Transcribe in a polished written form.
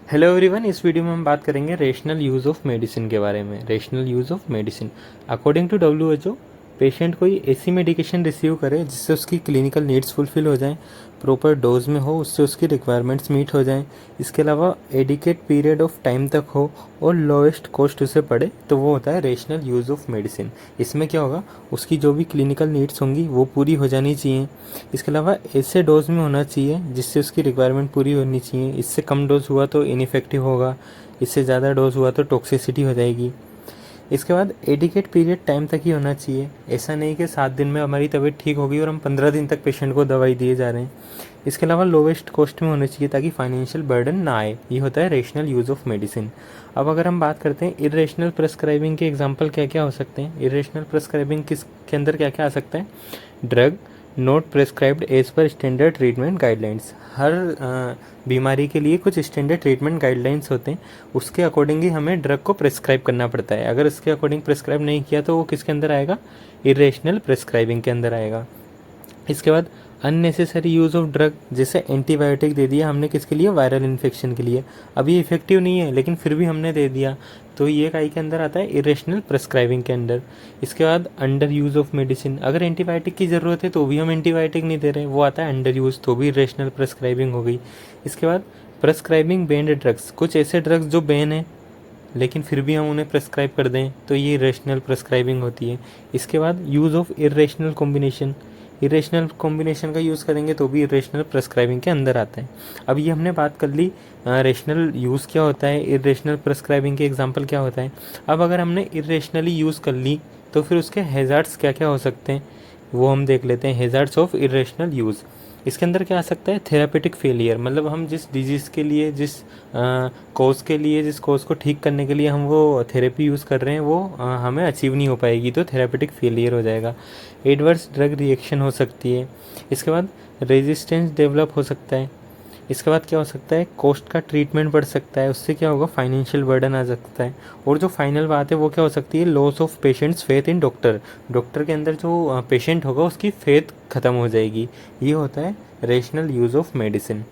Hello everyone, इस video में हम बात करेंगे रेशनल यूज़ ऑफ मेडिसिन के बारे में। Rational use of medicine according to WHO, patient कोई ऐसी मेडिकेशन रिसीव करे जिससे उसकी क्लिनिकल नीड्स फुलफिल हो जाएं, प्रॉपर डोज में हो, उससे उसकी रिक्वायरमेंट्स मीट हो जाएं, इसके अलावा एडिकेट पीरियड ऑफ टाइम तक हो और लोएस्ट कॉस्ट उसे पड़े, तो वो होता है रेशनल यूज़ ऑफ मेडिसिन। इसमें क्या होगा, उसकी जो भी क्लिनिकल नीड्स होंगी वो पूरी हो जानी चाहिए। इसके अलावा ऐसे डोज में होना चाहिए जिससे उसकी रिक्वायरमेंट पूरी होनी चाहिए। इससे कम डोज हुआ तो इनइफेक्टिव होगा, इससे ज़्यादा डोज हुआ तो टॉक्सिसिटी हो जाएगी। इसके बाद एडिकेट पीरियड टाइम तक ही होना चाहिए। ऐसा नहीं कि 7 दिन में हमारी तबीयत ठीक होगी और हम 15 दिन तक पेशेंट को दवाई दिए जा रहे हैं। इसके अलावा लोवेस्ट कॉस्ट में होना चाहिए ताकि फाइनेंशियल बर्डन ना आए। ये होता है रेशनल यूज़ ऑफ मेडिसिन। अब अगर हम बात करते हैं इरेशनल प्रेस्क्राइबिंग के एग्जांपल क्या क्या हो सकते हैं। इरेशनल प्रेस्क्राइबिंग किस के अंदर क्या क्या आ सकता है। Drug not prescribed as per standard treatment guidelines. हर बीमारी के लिए कुछ स्टैंडर्ड ट्रीटमेंट गाइडलाइंस होते हैं, उसके अकॉर्डिंग ही हमें ड्रग को प्रेस्क्राइब करना पड़ता है। अगर इसके अकॉर्डिंग प्रेस्क्राइब नहीं किया तो वो किसके अंदर आएगा, इरेशनल प्रेस्क्राइबिंग के अंदर आएगा। इसके बाद अननेसेसरी यूज़ ऑफ ड्रग, जैसे एंटीबायोटिक दे दिया हमने किसके लिए, वायरल इन्फेक्शन के लिए। अब ये इफेक्टिव नहीं है लेकिन फिर भी हमने दे दिया, तो ये काई के अंदर आता है, इरेशनल प्रेस्क्राइबिंग के अंदर। इसके बाद अंडर यूज़ ऑफ मेडिसिन, अगर एंटीबायोटिक की ज़रूरत है तो भी हम एंटीबायोटिक नहीं दे रहे, वो आता है अंडर यूज़, तो भी इरेशनल प्रेस्क्राइबिंग हो गई। इसके बाद प्रेस्क्राइबिंग बेन्ड ड्रग्स, कुछ ऐसे ड्रग्स जो बैन है लेकिन फिर भी हम उन्हें प्रेस्क्राइब कर दें तो ये इरेशनल प्रेस्क्राइबिंग होती है। इसके बाद use of irrational combination, irrational combination का यूज़ करेंगे तो भी इरेशनल प्रेस्क्राइबिंग के अंदर आता है। अब ये हमने बात कर ली रेशनल यूज़ क्या होता है, इरेशनल प्रेस्क्राइबिंग के एग्जांपल क्या होता है। अब अगर हमने इरेशनली यूज़ कर ली तो फिर उसके हैज़ार्ड्स क्या क्या हो सकते हैं, वो हम देख लेते हैं। हैज़ार्ड्स ऑफ इरेशनल यूज़, इसके अंदर क्या आ सकता है, थेरापेटिक फेलियर, मतलब हम जिस डिजीज़ के लिए, जिस कोज़ के लिए, जिस कोज़ को ठीक करने के लिए हम वो थेरेपी यूज़ कर रहे हैं वो हमें अचीव नहीं हो पाएगी, तो थेरापेटिक फेलियर हो जाएगा। एडवर्स ड्रग रिएक्शन हो सकती है। इसके बाद रेजिस्टेंस डेवलप हो सकता है। इसके बाद क्या हो सकता है, कॉस्ट का ट्रीटमेंट बढ़ सकता है, उससे क्या होगा, फाइनेंशियल बर्डन आ सकता है। और जो फाइनल बात है वो क्या हो सकती है, loss of patients faith in doctor, doctor के अंदर जो पेशेंट होगा उसकी फेथ ख़त्म हो जाएगी। ये होता है रेशनल यूज़ ऑफ मेडिसिन।